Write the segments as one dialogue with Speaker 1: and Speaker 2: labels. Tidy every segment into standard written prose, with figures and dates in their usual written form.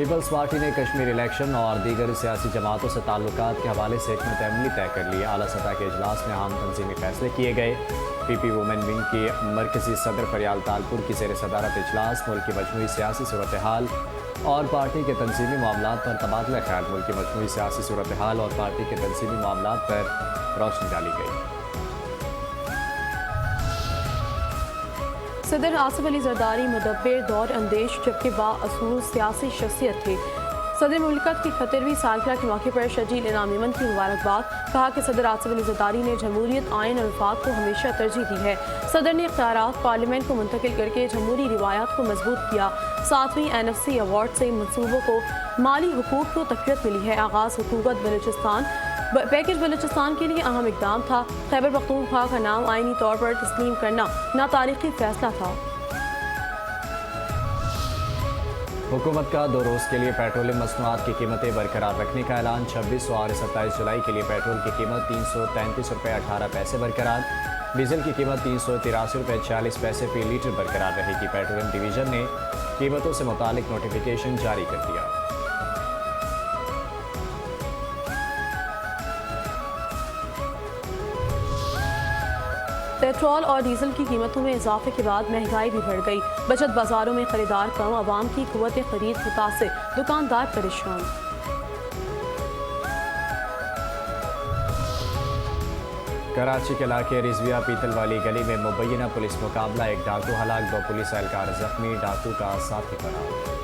Speaker 1: Peoples party نے Kashmir election اور دیگر سیاسی جماعتوں سے تعلقات کے حوالے سے حکمت عملی طے کر لی. اعلیٰ سطح کے اجلاس میں اہم تنظیمی فیصلے کیے گئے. پی پی وومن ونگ کی مرکزی صدر فریال تالپور کی زیر صدارت اجلاس ملک کی مجموعی سیاسی صورتحال اور پارٹی کے تنظیمی معاملات پر تبادلہ خیال. ملک کی مجموعی سیاسی صورتحال اور پارٹی کے تنظیمی معاملات پر روشنی ڈالی گئی.
Speaker 2: صدر آصف علی زرداری مدبر دور اندیش جبکہ با اصول سیاسی شخصیت تھے. صدر مملکت کی 71ویں سالگرہ کے موقع پر شجیل انعام ایمن کی مبارکباد. کہا کہ صدر آصف علی زرداری نے جمہوریت، آئین اور وفاق کو ہمیشہ ترجیح دی ہے. صدر نے اختیارات پارلیمنٹ کو منتقل کر کے جمہوری روایات کو مضبوط کیا. 7ویں NFC ایوارڈ سے منصوبوں کو مالی حقوق کو تقویت ملی ہے. آغاز حکومت بلوچستان پیکج بلوچستان کے لیے اہم اقدام تھا. خیبر پختونخوا کا نام آئینی طور پر تسلیم کرنا نا تاریخی فیصلہ تھا.
Speaker 1: حکومت کا 2 روز کے لیے پیٹرولیم مصنوعات کی قیمتیں برقرار رکھنے کا اعلان. 26 اور 27 جولائی کے لیے پیٹرول کی قیمت 333 روپے 18 پیسے برقرار. ڈیزل کی قیمت 383 روپے 40 پیسے فی لیٹر برقرار رہے گی. پیٹرولیم ڈویژن نے قیمتوں سے متعلق نوٹیفیکیشن جاری کر دیا.
Speaker 2: پیٹرول اور ڈیزل کی قیمتوں میں اضافے کے بعد مہنگائی بھی بڑھ گئی. بچت بازاروں میں خریدار کم، عوام کی قوت خرید متاثر، دکاندار پریشان.
Speaker 1: کراچی کے علاقے رضویہ پیتل والی گلی میں مبینہ پولیس مقابلہ. ایک ڈاکو ہلاک، 2 پولیس اہلکار زخمی، ڈاکو کا ساتھی فرار.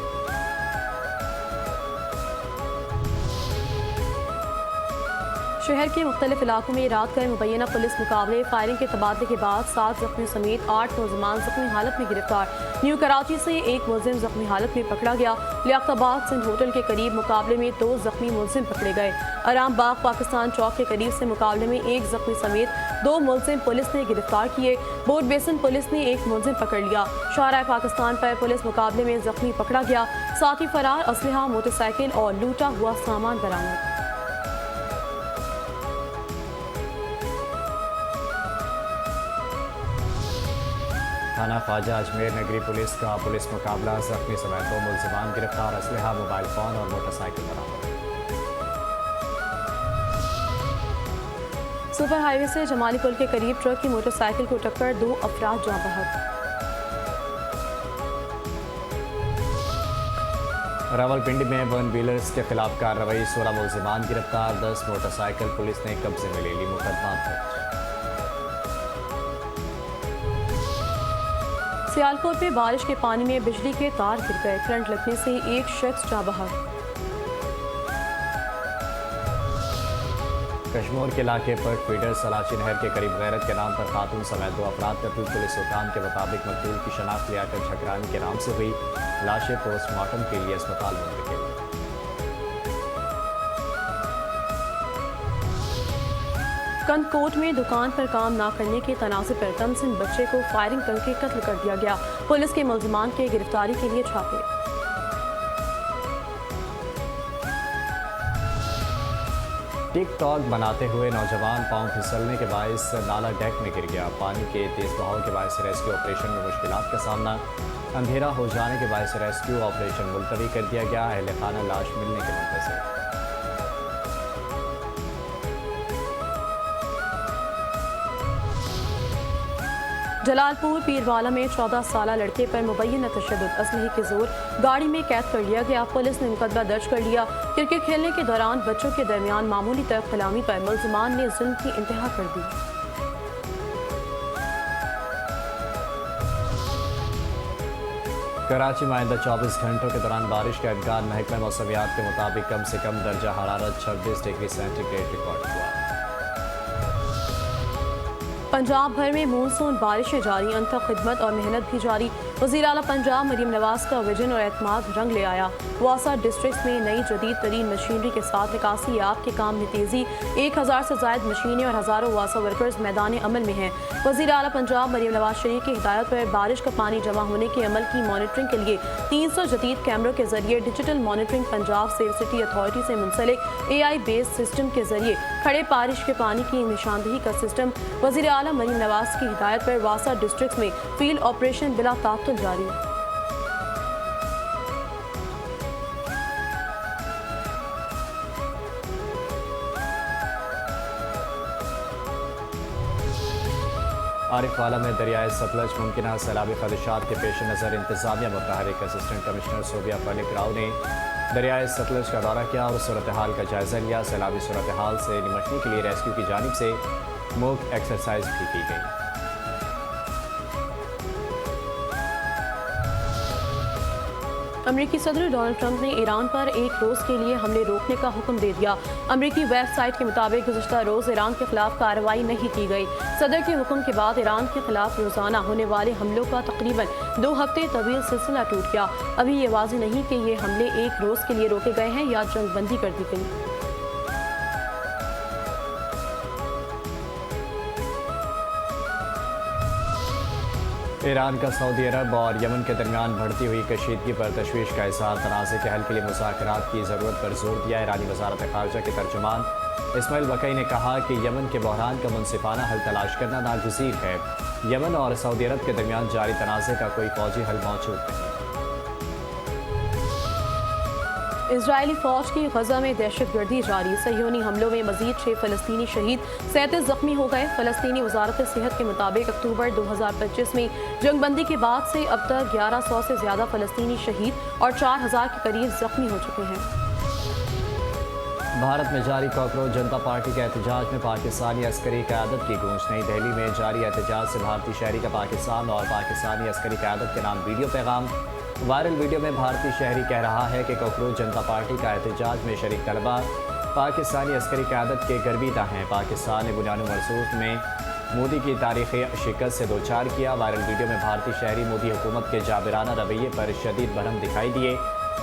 Speaker 2: شہر کے مختلف علاقوں میں رات گئے مبینہ پولیس مقابلے. فائرنگ کے تبادلے کے بعد 7 زخمی سمیت 8 ملزمان زخمی حالت میں گرفتار. نیو کراچی سے ایک ملزم زخمی حالت میں پکڑا گیا. لیاقت آباد سندھ ہوٹل کے قریب مقابلے میں 2 زخمی ملزم پکڑے گئے. آرام باغ پاکستان چوک کے قریب سے مقابلے میں 1 زخمی سمیت 2 ملزم پولیس نے گرفتار کیے. بورڈ بیسن پولیس نے 1 ملزم پکڑ لیا. شاہراہ پاکستان پر پولیس مقابلے میں زخمی پکڑا گیا. ساتھی فرار، اسلحہ، موٹر سائیکل اور لوٹا ہوا سامان برآمد.
Speaker 1: تھانہ خواجہ اجمیر نگری پولیس کا پولیس مقابلہ. زخمی سمیت 2 ملزمان گرفتار. اسلحہ، موبائل فون اور موٹر سائیکل برآمد.
Speaker 2: سپر ہائی وے سے جمالی پل کے قریب ٹرک کی موٹر سائیکل کو ٹکر، 2 افراد جاں بحق.
Speaker 1: راولپنڈی میں ون ویلرز کے خلاف کارروائی. 16 ملزمان گرفتار. 10 موٹر سائیکل پولیس نے قبضے میں لے لی. مقدمہ درج.
Speaker 2: سیالکوٹ میں بارش کے پانی میں بجلی کے تار گر گئے. کرنٹ لگنے سے ایک شخص جاں بحق.
Speaker 1: کشمور کے علاقے پر فیڈر سلاچی نہر کے قریب غیرت کے نام پر خاتون سمیت 2 افراد قتل. پولیس حکام کے مطابق مقتول کی شناخت لیاقت جھکرانی کے نام سے ہوئی. لاشیں پوسٹ مارٹم کے لیے اسپتال منتقل.
Speaker 2: کندکوٹ میں دکان پر کام نہ کرنے کے تنازع پر تمسن بچے کو فائرنگ کر کے قتل کر دیا گیا. پولیس کے ملزمان کے گرفتاری کے لیے چھاپے.
Speaker 1: ٹک ٹاک بناتے ہوئے نوجوان پاؤں پھسلنے کے باعث نالا ڈیک میں گر گیا. پانی کے تیز بہاؤ کے باعث ریسکیو آپریشن میں مشکلات کا سامنا. اندھیرا ہو جانے کے باعث ریسکیو آپریشن ملتوی کر دیا گیا. اہل خانہ لاش ملنے کے منتظر.
Speaker 2: جلال پور پیروالا میں 14 سالہ لڑکے پر مبینہ تشدد، اسلحے کے زور گاڑی میں قید کر لیا گیا. پولیس نے مقدمہ درج کر لیا. کرکٹ کھیلنے کے دوران بچوں کے درمیان معمولی طرف غلامی پر ملزمان نے ظلم کی انتہا کر دی.
Speaker 1: کراچی میں آئندہ 24 گھنٹوں کے دوران بارش کا امکان. محکمہ موسمیات کے مطابق کم سے کم درجہ حرارت 26 ڈگری سینٹی گریڈ ریکارڈ ہوا.
Speaker 2: پنجاب بھر میں مونسون بارشیں جاری، انتھک خدمت اور محنت بھی جاری. وزیر اعلیٰ پنجاب مریم نواز کا ویژن اور اعتماد رنگ لے آیا. واسا ڈسٹرکٹس میں نئی جدید ترین مشینری کے ساتھ نکاسی یاب کے کام میں تیزی. 1000 سے زائد مشینیں اور ہزاروں واسا ورکرز میدان عمل میں ہیں. وزیر اعلیٰ پنجاب مریم نواز شریف کی ہدایت پر بارش کا پانی جمع ہونے کے عمل کی مانیٹرنگ کے لیے 300 جدید کیمروں کے ذریعے digital monitoring Punjab save city authority سے منسلک AI بیس سسٹم کے ذریعے کھڑے بارش کے پانی کی نشاندہی کا سسٹم. وزیر اعلیٰ مریم نواز کی ہدایت پر واسا ڈسٹرکٹس میں فیلڈ آپریشن بلا تعطل جاری.
Speaker 1: عارف والا میں دریائے ستلج ممکنہ سیلابی خدشات کے پیش نظر انتظامیہ متحرک اسسٹنٹ کمشنر صوبیہ فلک راؤ نے دریائے ستلج کا دورہ کیا اور صورتحال کا جائزہ لیا۔ سیلابی صورتحال سے نمٹنے کے لیے ریسکیو کی جانب سے موک ایکسرسائز بھی کی گئی۔
Speaker 2: امریکی صدر ڈونلڈ ٹرمپ نے ایران پر ایک روز کے لیے حملے روکنے کا حکم دے دیا۔ امریکی ویب سائٹ کے مطابق گزشتہ روز ایران کے خلاف کارروائی نہیں کی گئی۔ صدر کے حکم کے بعد ایران کے خلاف روزانہ ہونے والے حملوں کا تقریباً 2 ہفتے طویل سلسلہ ٹوٹ گیا۔ ابھی یہ واضح نہیں کہ یہ حملے ایک روز کے لیے روکے گئے ہیں یا جنگ بندی کر دی گئی۔
Speaker 1: ایران کا سعودی عرب اور یمن کے درمیان بڑھتی ہوئی کشیدگی پر تشویش کا اظہار، تنازع کے حل کے لیے مذاکرات کی ضرورت پر زور دیا۔ ایرانی وزارت خارجہ کے ترجمان اسماعیل بقئی نے کہا کہ یمن کے بحران کا منصفانہ حل تلاش کرنا ناگزیر ہے۔ یمن اور سعودی عرب کے درمیان جاری تنازع کا کوئی فوجی حل موجود نہیں۔
Speaker 2: اسرائیلی فوج کی غزہ میں دہشت گردی جاری، صہیونی حملوں میں مزید 6 فلسطینی شہید، 37 زخمی ہو گئے۔ فلسطینی وزارت صحت کے مطابق اکتوبر 2025 میں جنگ بندی کے بعد سے اب تک 1100 سے زیادہ فلسطینی شہید اور 4000 کے قریب زخمی ہو چکے ہیں۔
Speaker 1: بھارت میں جاری کاکروچ جنتا پارٹی کے احتجاج میں پاکستانی عسکری قیادت کی گونج۔ نئی دہلی میں جاری احتجاج سے بھارتی شہری کا پاکستان اور پاکستانی عسکری قیادت کے نام ویڈیو پیغام۔ وائرل ویڈیو میں بھارتی شہری کہہ رہا ہے کہ کاکروچ جنتا پارٹی کا احتجاج میں شریک طلبہ پاکستانی عسکری قیادت کے گرویدہ ہیں۔ پاکستان نے بنیاد مرسوخ میں مودی کی تاریخی شکست سے دوچار کیا۔ وائرل ویڈیو میں بھارتی شہری مودی حکومت کے جابرانہ رویے پر شدید برہم دکھائی دیے۔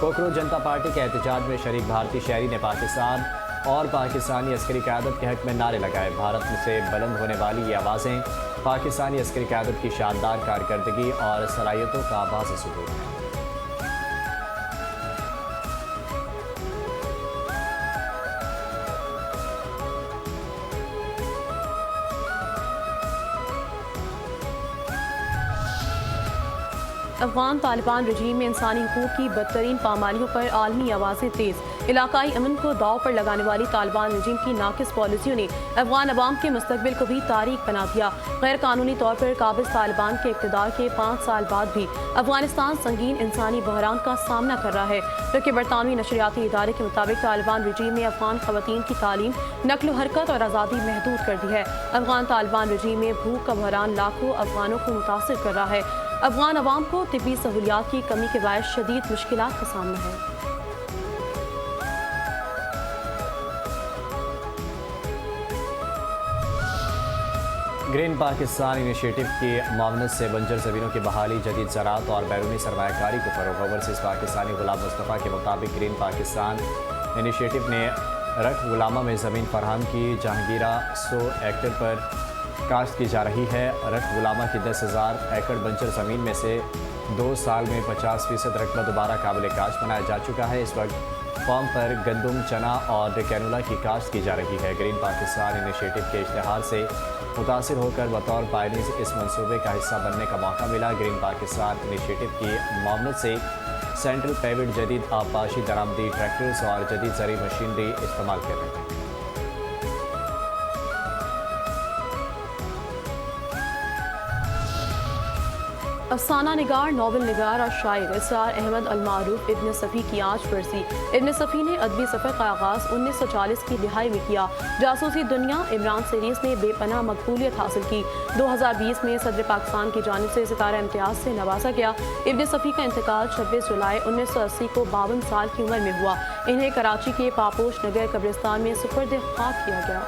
Speaker 1: کاکروچ جنتا پارٹی کے احتجاج میں شریک بھارتی شہری نے پاکستان اور پاکستانی عسکری قیادت کے حق میں نعرے لگائے۔ بھارت سے بلند ہونے والی یہ آوازیں پاکستانی عسکری قیادت کی شاندار کارکردگی اور صلاحیتوں کا واضح ثبوت ہیں۔
Speaker 2: افغان طالبان رجیم میں انسانی حقوق کی بدترین پامالیوں پر عالمی آوازیں تیز۔ علاقائی امن کو داؤ پر لگانے والی طالبان رجیم کی ناقص پالیسیوں نے افغان عوام کے مستقبل کو بھی تاریک بنا دیا۔ غیر قانونی طور پر قابض طالبان کے اقتدار کے 5 سال بعد بھی افغانستان سنگین انسانی بحران کا سامنا کر رہا ہے، جبکہ برطانوی نشریاتی ادارے کے مطابق طالبان رجیم نے افغان خواتین کی تعلیم، نقل و حرکت اور آزادی محدود کر دی ہے۔ افغان طالبان رجیم میں بھوک کا بحران لاکھوں افغانوں کو متاثر کر رہا ہے۔ افغان عوام کو طبی سہولیات کی کمی کے باعث شدید مشکلات کا سامنا ہے۔
Speaker 1: گرین پاکستان انیشیٹو کی معاونت سے بنجر زمینوں کی بحالی، جدید زراعت اور بیرونی سرمایہ کاری کو فروغ۔ اوورسیز پاکستانی غلام مصطفیٰ کے مطابق گرین پاکستان انیشیٹو نے رکھ غلامہ میں زمین فراہم کی۔ جہانگیرہ 100 ایکڑ پر کاشت کی جا رہی ہے۔ رکھ غلامہ کی 10,000 ایکڑ بنجر زمین میں سے 2 سال میں 50% رقبہ دوبارہ قابل کاشت بنایا جا چکا ہے۔ اس وقت فارم پر گندم، چنا اور کینولا کی کاشت کی جا رہی ہے۔ گرین پاکستان انیشیٹو کے اشتہار سے متاثر ہو کر بطور پائنیز اس منصوبے کا حصہ بننے کا موقع ملا۔ گرین پاکستان انیشیٹو کی معاونت سے سینٹرل پیوڈ جدید آبپاشی درآمدی ٹریکٹرز اور جدید زرعی مشینری استعمال کر رہے ہیں۔
Speaker 2: افسانہ نگار، ناول نگار اور شاعر اسرار احمد المعروف ابن صفی کی آج برسی۔ ابن صفی نے ادبی سفر کا آغاز 1940 کی دہائی میں کیا۔ جاسوسی دنیا عمران سیریز نے بے پناہ مقبولیت حاصل کی۔ 2020 میں صدر پاکستان کی جانب سے ستارہ امتیاز سے نوازا گیا۔ ابن صفی کا انتقال 26 جولائی 1980 کو 52 سال کی عمر میں ہوا۔ انہیں کراچی کے پاپوش نگر قبرستان میں سپرد خاک کیا گیا۔